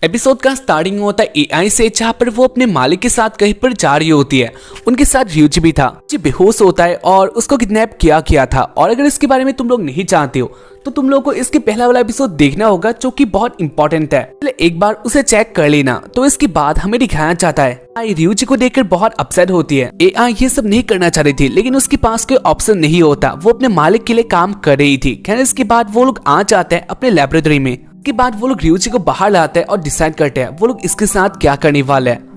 Episode का starting होता है एआई से, जहाँ पर वो अपने मालिक के साथ कहीं पर जा रही होती है। उनके साथ ryuji भी था, जो बेहोश होता है और उसको किडनैप किया था। और अगर इसके बारे में तुम लोग नहीं जानते हो तो तुम लोगों को इसके पहला वाला एपिसोड देखना होगा, जो कि बहुत इंपॉर्टेंट है। पहले एक बार उसे चेक कर लेना। तो इसके बाद हमें दिखाया जाता है ryuji को देखकर बहुत अपसेट होती है। एआई ये सब नहीं करना चाह रही थी, लेकिन उसके पास कोई ऑप्शन नहीं होता। वो अपने मालिक के लिए काम कर रही थी। खैर इसके बाद वो लोग आ जाते हैं अपने लेबोरेटरी में। के बाद वो लोग ryuji को बाहर लाते हैं और डिसाइड करते हैं वो लोग इसके साथ क्या करने वाले हैं।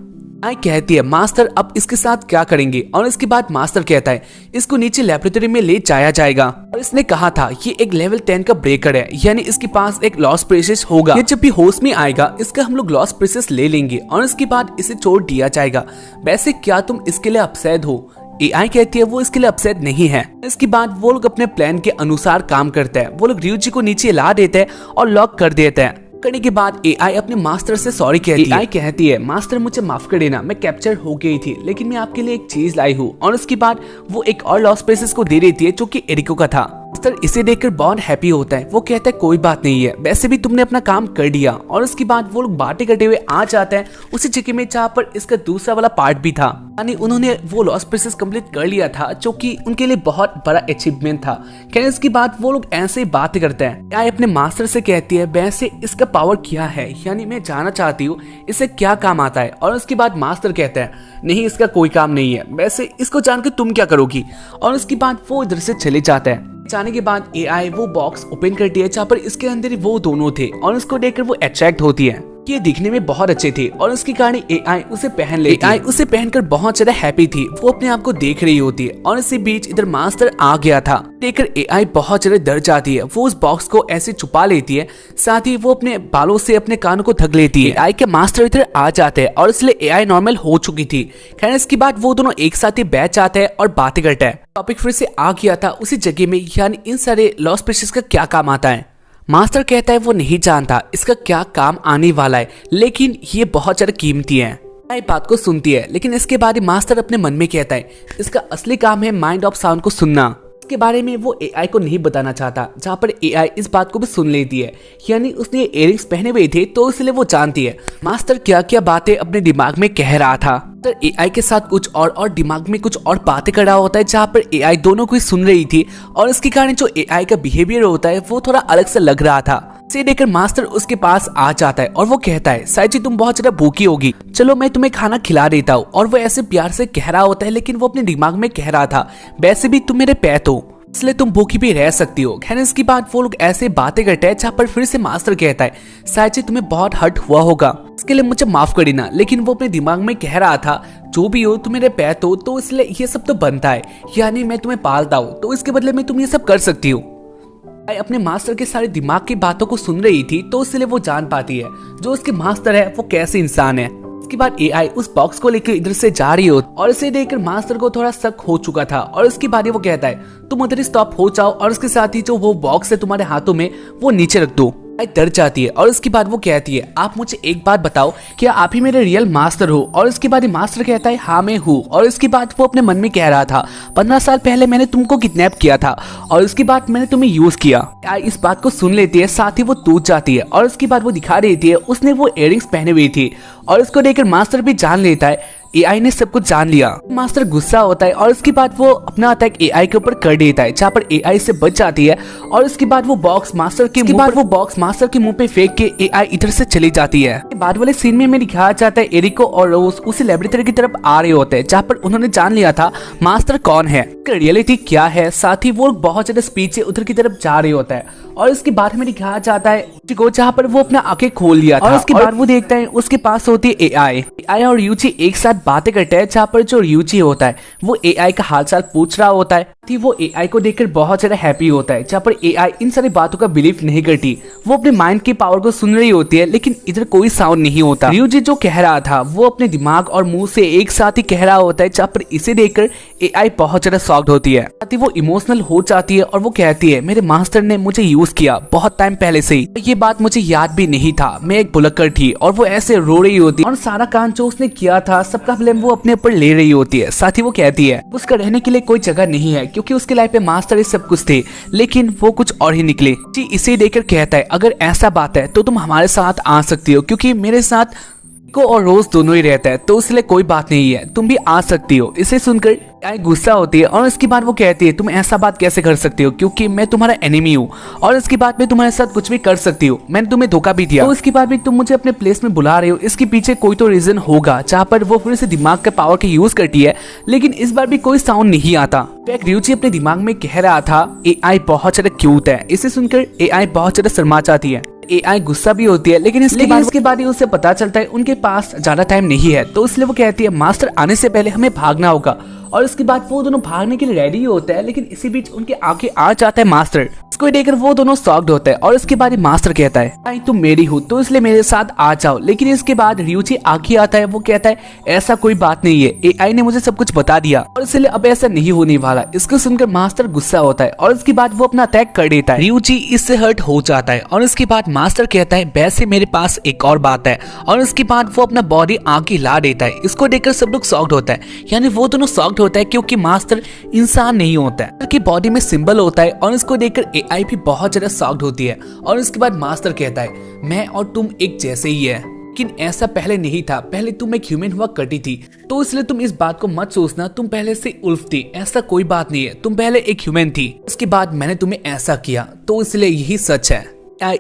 आई कहती है मास्टर अब इसके साथ क्या करेंगे, और इसके बाद मास्टर कहता है इसको नीचे लेबोरेटरी में ले जाया जाएगा। और इसने कहा था ये एक लेवल 10 का ब्रेकर है, यानी इसके पास एक लॉस्ट प्रेसेस होगा। ये जब भी होश में आएगा इसका हम लोग लॉस्ट प्रेसेस ले लेंगे और इसके बाद इसे छोड़ दिया जाएगा। वैसे क्या तुम इसके लिए अपसेट हो? एआई कहती है वो इसके लिए अपसेट नहीं है। इसके बाद वो लोग अपने प्लान के अनुसार काम करते हैं। वो लोग ryuji को नीचे ला देते हैं और लॉक कर देते हैं। करने के बाद एआई अपने मास्टर से सॉरी कहती है। एआई कहती है मास्टर मुझे माफ कर देना, मैं कैप्चर हो गई थी, लेकिन मैं आपके लिए एक चीज लाई हूँ। और उसके बाद वो एक और लॉस्ट प्रेसेस को दे देती है, जो कि एरिको का था। मास्टर इसे देखकर बहुत हैप्पी होता है। वो कहता है कोई बात नहीं है, वैसे भी तुमने अपना काम कर दिया। और उसके बाद वो लोग बातें करते हुए आ जाते हैं उसी जगह में जहाँ पर इसका दूसरा वाला पार्ट भी था, यानी उन्होंने वो लॉस्ट प्रेसेस कंप्लीट कर लिया था, जो कि उनके लिए बहुत बड़ा अचीवमेंट था। कहने इसके बाद वो लोग ऐसे ही बातें करते हैं। एआई अपने मास्टर से कहती है वैसे इसका पावर क्या है, यानी मैं जानना चाहती हूँ इससे क्या काम आता है। और उसके बाद मास्टर कहते हैं नहीं इसका कोई काम नहीं है, वैसे इसको जान के तुम क्या करोगी। और उसके बाद वो इधर से चले जाते हैं। जाने के बाद एआई वो बॉक्स ओपन करती है जहाँ पर इसके अंदर वो दोनों थे, और उसको देखकर वो अट्रैक्ट होती है। ये दिखने में बहुत अच्छे थे और उसके कारण एआई उसे पहन लेती है। एआई उसे पहनकर बहुत ज्यादा हैप्पी थी। वो अपने आप को देख रही होती है और इसी बीच इधर मास्टर आ गया था। देखकर एआई बहुत ज्यादा डर जाती है। वो उस बॉक्स को ऐसे छुपा लेती है, साथ ही वो अपने बालों से अपने कानों को ढक लेती है। एआई के मास्टर इधर आ जाते हैं और इसलिए एआई नॉर्मल हो चुकी थी। खैर इसके बाद वो दोनों एक साथ ही बैठ जाते हैं और बातें करते हैं। टॉपिक फिर से आ गया था उसी जगह में, यानी इन सारे लॉस्ट प्रेसेस का क्या काम आता है। मास्टर कहता है वो नहीं जानता इसका क्या काम आने वाला है, लेकिन ये बहुत ज्यादा कीमती है। एआई बात को सुनती है, लेकिन इसके बाद मास्टर अपने मन में कहता है इसका असली काम है माइंड ऑफ साउंड को सुनना। इसके बारे में वो एआई को नहीं बताना चाहता, जहाँ पर एआई इस बात को भी सुन लेती है। यानी उसने इयररिंग्स पहने हुए थे तो इसलिए वो जानती है मास्टर क्या क्या बातें अपने दिमाग में कह रहा था। तो एआई के साथ कुछ और दिमाग में कुछ और बातें कर रहा होता है, जहाँ पर एआई दोनों को सुन रही थी। और इसके कारण जो एआई का बिहेवियर होता है वो थोड़ा अलग से लग रहा था। इसे देखकर मास्टर उसके पास आ जाता है और वो कहता है साइची तुम बहुत ज्यादा भूखी होगी, चलो मैं तुम्हें खाना खिला देता हूँ। और वो ऐसे प्यार से कह रहा होता है, लेकिन वो अपने दिमाग में कह रहा था वैसे भी तुम मेरे पेट हो, इसलिए तुम भूखी भी रह सकती हो। खैर इसके बाद वो लोग ऐसे बातें करते हैं, जहाँ पर फिर से मास्टर कहता है साइची तुम्हें बहुत हर्ट हुआ होगा, इसके लिए मुझे माफ कर देना। लेकिन वो अपने दिमाग में कह रहा था जो भी हो तुम मेरे पेट हो, तो इसलिए ये सब तो बनता है, यानी मैं तुम्हें पालता हूँ, तो इसके बदले में तुम ये सब कर सकती हो। अपने मास्टर के सारे दिमाग की बातों को सुन रही थी, तो इसलिए वो जान पाती है जो उसके मास्टर है वो कैसे इंसान है। इसके बाद एआई उस बॉक्स को लेकर इधर से जा रही हो और इसे देखकर मास्टर को थोड़ा शक हो चुका था। और इसके बाद वो कहता है तुम उधर स्टॉप हो जाओ और उसके साथ ही जो वो बॉक्स है तुम्हारे हाथों में वो नीचे रख दो। डर जाती है और उसके बाद वो कहती है आप मुझे एक बात बताओ, क्या आप ही मेरे रियल मास्टर हो? और इसके बाद मास्टर कहता है हाँ मैं हूँ। और इसके बाद वो अपने मन में कह रहा था 15 साल पहले मैंने तुमको किडनैप किया था और उसके बाद मैंने तुम्हें यूज किया। इस बात को सुन लेती है, साथ ही वो टूट जाती है। और उसके बाद वो दिखा देती है उसने वो इयररिंग्स पहने हुई थी। और इसको देखकर मास्टर भी जान लेता है एआई ने सब कुछ जान लिया। मास्टर गुस्सा होता है और उसके बाद वो अपना अटैक एआई के ऊपर कर देता है, जहाँ पर एआई से बच जाती है। और उसके बाद वो बॉक्स मास्टर के मुंह पे फेंक के एआई इधर से चली जाती है। बाद वाले सीन में दिखाया जाता है एरिको और रोज उसी लेबोरेटरी की तरफ आ रहे होते हैं, जहाँ पर उन्होंने जान लिया था मास्टर कौन है, रियलिटी क्या है। साथ ही वो बहुत ज्यादा स्पीड से उधर की तरफ जा रहे होता है। और इसके बाद में दिखाया जाता है जहाँ पर वो अपना आंखें खोल लिया था। और उसके बाद वो देखता है उसके पास होती है एआई और ryuji एक साथ बातें करते हैं, जहाँ पर जो ryuji होता है वो एआई का हालचाल पूछ रहा होता है। वो एआई को देखकर बहुत ज्यादा हैप्पी होता है, जहाँ पर एआई इन सारी बातों का बिलीव नहीं करती। वो अपने माइंड की पावर को सुन रही होती है, लेकिन इधर कोई साउंड नहीं होता। ryuji जो कह रहा था वो अपने दिमाग और मुंह से एक साथ ही कह रहा होता है, जहाँ पर इसे देखकर एआई बहुत ज्यादा शॉक्ड होती है। साथ ही वो इमोशनल हो जाती है और वो कहती है मेरे मास्टर ने मुझे यूज किया बहुत टाइम पहले से ही, ये बात मुझे याद भी नहीं था, मैं एक भुलक्कड़ थी। और वो ऐसे रो रही होती है और सारा काम जो उसने किया था सबका ब्लेम वो अपने ऊपर ले रही होती है। साथ ही वो कहती है उसका रहने के लिए कोई जगह नहीं है, क्योंकि उसके लाइफ में मास्टर ही सब कुछ थे, लेकिन वो कुछ और ही निकले। जी इसे देखकर कहता है अगर ऐसा बात है तो तुम हमारे साथ आ सकती हो, क्योंकि मेरे साथ को और रोज दोनों ही रहता है, तो इसलिए कोई बात नहीं है, तुम भी आ सकती हो। इसे सुनकर आई गुस्सा होती है और इसके बाद वो कहती है तुम ऐसा बात कैसे कर सकती हो, क्योंकि मैं तुम्हारा एनिमी हूँ और इसके बाद मैं तुम्हारे साथ कुछ भी कर सकती हूँ, मैंने तुम्हें धोखा भी दिया, तो इसके बाद भी तुम मुझे अपने प्लेस में बुला रहे हो। इसके पीछे कोई तो रीजन होगा जहाँ पर वो फिर से दिमाग का पावर का यूज करती है, लेकिन इस बार भी कोई साउंड नहीं आता। रियूची अपने दिमाग में कह रहा था AI बहुत ज्यादा क्यूट है। इसे सुनकर AI बहुत ज्यादा शर्मा जाती है। AI गुस्सा भी होती है, लेकिन इसके बाद ही उसे पता चलता है उनके पास ज्यादा टाइम नहीं है, तो इसलिए वो कहती है मास्टर आने से पहले हमें भागना होगा। और इसके बाद वो दोनों भागने के लिए रेडी होते हैं, लेकिन इसी बीच उनके आगे आ जाता है मास्टर। इसको देखकर वो दोनों शॉक्ड होते हैं और इसके बाद मास्टर कहता है आई तुम मेरी हो तो इसलिए मेरे साथ आ जाओ। लेकिन इसके बाद रियूची आगे आता है, वो कहता है ऐसा कोई बात नहीं है, AI ने मुझे सब कुछ बता दिया और इसलिए अब ऐसा नहीं होने वाला। इसको सुनकर मास्टर गुस्सा होता है और इसके बाद वो अपना अटैक कर देता है। रियूची इससे हर्ट हो जाता है और इसके बाद मास्टर कहता है वैसे मेरे पास एक और बात है, और इसके बाद वो अपना बॉडी आगे ला देता है। इसको देखकर सब लोग शॉक्ड होता है, यानी वो दोनों शॉक्ड होता है क्योंकि मास्टर इंसान नहीं होता है, बल्कि बॉडी में सिंबल होता है। और इसको देखकर AI भी बहुत ज्यादा शॉक्ड होती है और इसके बाद मास्टर कहता है मैं और तुम एक जैसे ही है, लेकिन ऐसा पहले नहीं था, पहले तुम एक ह्यूमन हुआ करती थी, तो इसलिए तुम इस बात को मत सोचना तुम पहले से उल्फ थी, ऐसा कोई बात नहीं है, तुम पहले एक ह्यूमन थी, इसके बाद मैंने तुम्हें ऐसा किया, तो इसलिए यही सच है।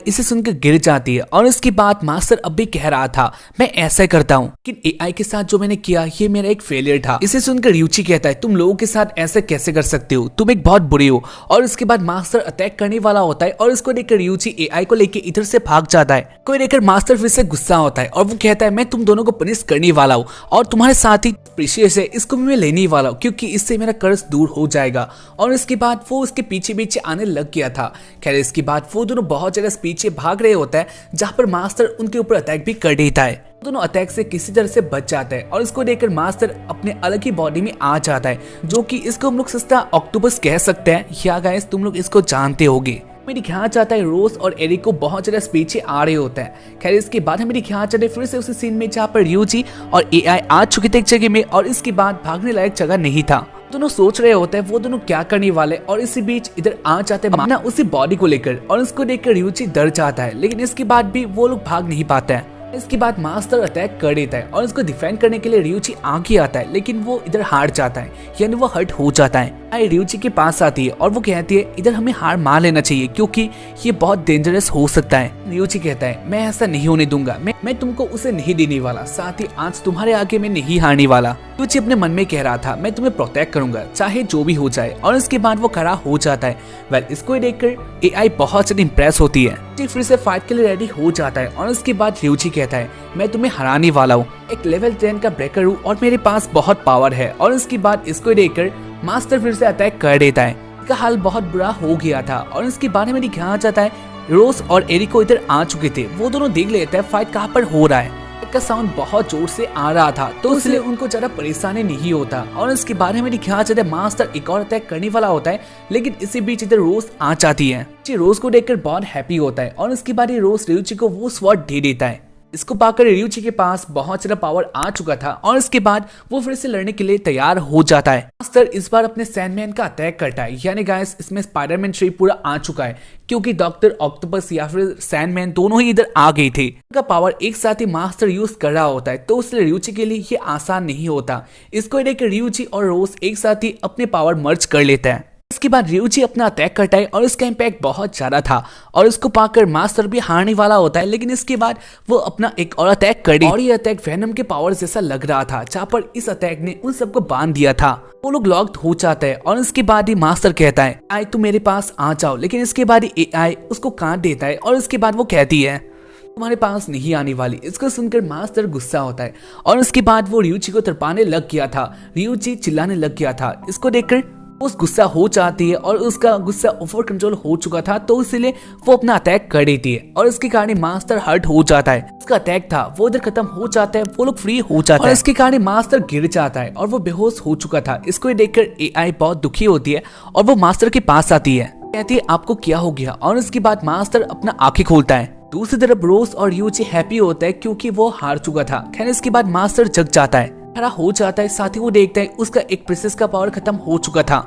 इसे सुनकर गिर जाती है और इसके बाद मास्टर अब भी कह रहा था मैं ऐसा करता हूँ, लेकिन AI के साथ जो मैंने किया ये मेरा एक फेलियर था। इसे सुनकर रियूची कहता है तुम लोगों के साथ ऐसे कैसे कर सकते हो, तुम एक बहुत बुरी हो। और इसके बाद मास्टर अटैक करने वाला होता है और इसको देखकर रियूची AI को लेकर इधर से भाग जाता है। कोई देखकर मास्टर फिर से गुस्सा होता है और वो कहता है मैं तुम दोनों को पनिश करने वाला हूँ और तुम्हारे साथ ही प्रीशियस है, इसको भी मैं लेने वाला हूँ क्योंकि इससे मेरा कर्ज दूर हो जाएगा। और इसके बाद वो उसके पीछे पीछे आने लग गया था। खैर इसके बाद वो दोनों बहुत ज्यादा पीछे भाग रहे होता है, जहाँ पर मास्टर उनके ऊपर अटैक भी कर देता है। दोनों अटैक से किसी तरह से बच जाता है और इसको देखकर मास्टर अपने अलग ही बॉडी में आ जाता है, जो कि इसको हम लोग सस्ता ऑक्टोपस कह सकते हैं। या गाइस तुम लोग इसको जानते होगे। मेरी ख्याल चाहता है रोज और एरिक को बहुत ज्यादा पीछे आ रहे होता है। खैर इसके बाद हमें ख्याल चाहते हैं फिर से उसी सीन में जहाँ पर रियूची और AI आ चुके थे एक जगह में और इसके बाद भागने लायक जगह नहीं था। दोनों सोच रहे होते हैं वो दोनों क्या करने वाले, और इसी बीच इधर आ जाते हैं अपना उसी बॉडी को लेकर और इसको देखकर रियूची डर जाता है, लेकिन इसके बाद भी वो लोग भाग नहीं पाते हैं। इसके बाद मास्टर अटैक कर देता है और इसको डिफेंड करने के लिए रियूची आगे आता है, लेकिन वो इधर हार जाता है, यानी वो हर्ट हो जाता है। रियूची के पास आती है और वो कहती है इधर हमें हार मान लेना चाहिए क्योंकि ये बहुत डेंजरस हो सकता है। रियूची कहता है मैं ऐसा नहीं होने दूंगा, मैं तुमको उसे नहीं देने वाला, साथ ही आज तुम्हारे आगे मैं नहीं हारने वाला। रियूची अपने मन में कह रहा था मैं तुम्हें प्रोटेक्ट करूंगा चाहे जो भी हो जाए, और इसके बाद वो खड़ा हो जाता है। वेल इसको देखकर AI बहुत ज्यादा इंप्रेस होती है, फिर से फाइट के लिए रेडी हो जाता है और उसके बाद रियूची कहता है मैं तुम्हें हराने वाला हूँ, एक लेवल 10 का ब्रेकर हूँ और मेरे पास बहुत पावर है। और इसके बाद इसको देखकर मास्टर फिर से अटैक कर देता है। इसका हाल बहुत बुरा हो गया था और इसके बारे में कहा जाता है रोज और एरिक को इधर आ चुके थे, वो दोनों देख लेते हैं फाइट कहाँ पर हो रहा है। का साउंड बहुत जोर से आ रहा था, तो इसलिए उनको ज्यादा परेशानी नहीं होता। और इसके बारे में ख्याल जाता है मास्टर एक और अटैक करने वाला होता है, लेकिन इसी बीच इधर रोज आ जाती है। रोज को देखकर बहुत हैप्पी होता है और इसके बाद रोज रियूची को वो स्वॉर्ड दे देता है। इसको पाकर रियूची के पास बहुत ज्यादा पावर आ चुका था और इसके बाद वो फिर से लड़ने के लिए तैयार हो जाता है। मास्टर इस बार अपने सैंडमैन का अटैक करता है, यानी गाइस इसमें स्पाइडरमैन 3 पूरा आ चुका है क्योंकि डॉक्टर ऑक्टोपस या फिर सैंडमैन दोनों ही इधर आ गए थे। उनका पावर एक साथ ही मास्टर यूज कर रहा होता है, तो इसलिए रियूची के लिए ये आसान नहीं होता। इसको देखकर रियूची और रोज एक साथ ही अपने पावर मर्ज कर लेता है। इसके बाद रियूची अपना अटैक करता है और इसका इम्पैक्ट बहुत ज्यादा था और इसको पाकर मास्टर भी हारने वाला होता है, लेकिन इसके बाद वो अपना एक और अटैक कर दी और ये अटैक वेनम के पावर जैसा लग रहा था, जहाँ पर इस अटैक ने उन सबको बांध दिया था। वो लोग लॉक्ड हो जाते हैं और इसके बाद ही मास्टर कहता है AI तुम मेरे पास आ जाओ, लेकिन इसके बाद ही AI उसको काट देता है और इसके बाद वो कहती है तुम्हारे पास नहीं आने वाली। इसको सुनकर मास्टर गुस्सा होता है और उसके बाद वो रियूची को तरपाने लग गया था, रियूची चिल्लाने लग गया था। इसको देखकर उस गुस्सा हो जाती है और उसका गुस्सा ओवर कंट्रोल हो चुका था, तो इसलिए वो अपना अटैक कर देती है और इसके कारण मास्टर हर्ट हो जाता है। उसका अटैक था वो इधर खत्म हो जाता है, वो लोग फ्री हो जाते हैं और इसके कारण मास्टर गिर जाता है और वो बेहोश हो चुका था। इसको देखकर AI बहुत दुखी होती है और वो मास्टर के पास आती है, कहती है आपको क्या हो गया, और इसके बाद मास्टर अपना आंखें खोलता है। दूसरी तरफ रोज और रियूची हैप्पी होता है क्योंकि वो हार चुका था। खैर इसके बाद मास्टर जग जाता है, खड़ा हो जाता है, साथ ही वो देखता है उसका एक प्रिंसेस का पावर खत्म हो चुका था।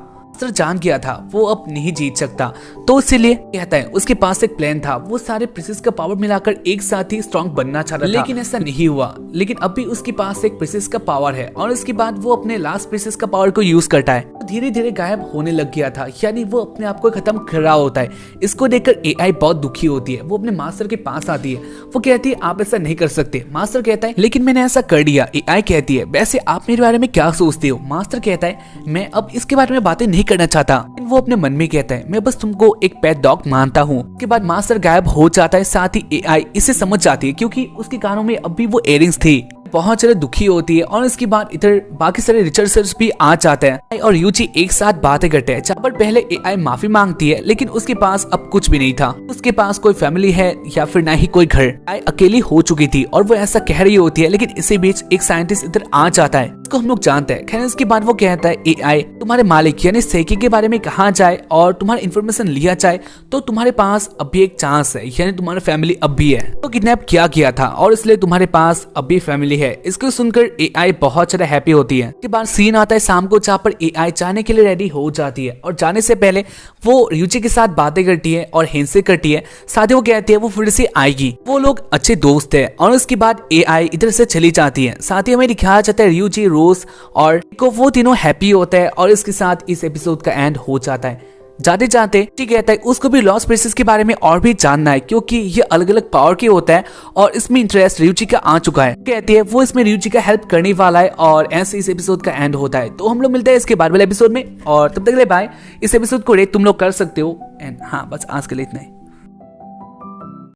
मास्टर जान गया था वो अब नहीं जीत सकता, तो इसीलिए कहता है उसके पास एक प्लान था। वो सारे प्रिंसेस का पावर मिलाकर एक साथ ही स्ट्रॉन्ग बनना चाहता था, लेकिन ऐसा नहीं हुआ। लेकिन अब भी उसके पास एक प्रिंसेस का पावर है और उसके बाद वो अपने लास्ट प्रिंसेस का पावर को यूज करता है। धीरे धीरे गायब होने लग गया था, यानी वो अपने आप को खत्म कर रहा होता है। इसको देखकर एआई बहुत दुखी होती है। वो अपने मास्टर के पास आती है। वो कहती है आप ऐसा नहीं कर सकते। मास्टर कहता है लेकिन मैंने ऐसा कर दिया। एआई कहती है वैसे आप मेरे बारे में क्या सोचते हो। मास्टर कहता है मैं अब इसके बारे में बातें नहीं करना चाहता। वो अपने मन में कहता है मैं बस तुमको एक पेट डॉग मानता हूँ। उसके बाद मास्टर गायब हो जाता है। साथ ही एआई इसे समझ जाती है क्योंकि उसके कानों में अब भी वो इयररिंग्स थी। बहुत ज्यादा दुखी होती है और इसके बाद इधर बाकी सारे रिसर्चर्स भी आ जाते हैं और यूजी एक साथ बातें करते हैं। जहाँ पर पहले एआई माफी मांगती है लेकिन उसके पास अब कुछ भी नहीं था। उसके पास कोई फैमिली है या फिर ना ही कोई घर। एआई अकेली हो चुकी थी और वो ऐसा कह रही होती है, लेकिन इसी बीच एक साइंटिस्ट इधर आ जाता है। इसको हम लोग जानते हैं। खैर इसके बाद वो कहता है एआई तुम्हारे मालिक यानी सेकी के बारे में कहा जाए और तुम्हारा इन्फॉर्मेशन लिया जाए तो तुम्हारे पास अभी एक चांस है, यानी तुम्हारा फैमिली अब भी है। तो किडनैप किया गया था और इसलिए तुम्हारे पास अभी फैमिली है। इसको सुनकर एआई बहुत ज्यादा हैप्पी होती है। इसके बाद सीन आता है शाम को, जहाँ पर एआई जाने के लिए रेडी हो जाती है और जाने से पहले वो र्यूची के साथ बातें करती है और हिंसे करती है। साथ ही वो कहती है वो फिर से आएगी। वो लोग अच्छे दोस्त है और उसके बाद एआई इधर से चली जाती है। साथ ही हमें दिखाया जाता है र्यूची, रोज और को वो तीनों हैप्पी होते हैं और इसके साथ इस एपिसोड का एंड हो जाता है। जाते जाते ठीक कहता है उसको भी लॉस्ट प्रिंसेस के बारे में और भी जानना है क्योंकि ये अलग अलग पावर के होता है और इसमें इंटरेस्ट र्यूची का आ चुका है। कहती है वो इसमें र्यूची का हेल्प करने वाला है और ऐसे इस एपिसोड का एंड होता है। तो हम लोग मिलते हैं इसके बाद वाले एपिसोड में और तब तक के लिए बाय। इस एपिसोड को रेट तुम लोग कर सकते हो एंड हाँ बस आज के लिए इतना ही।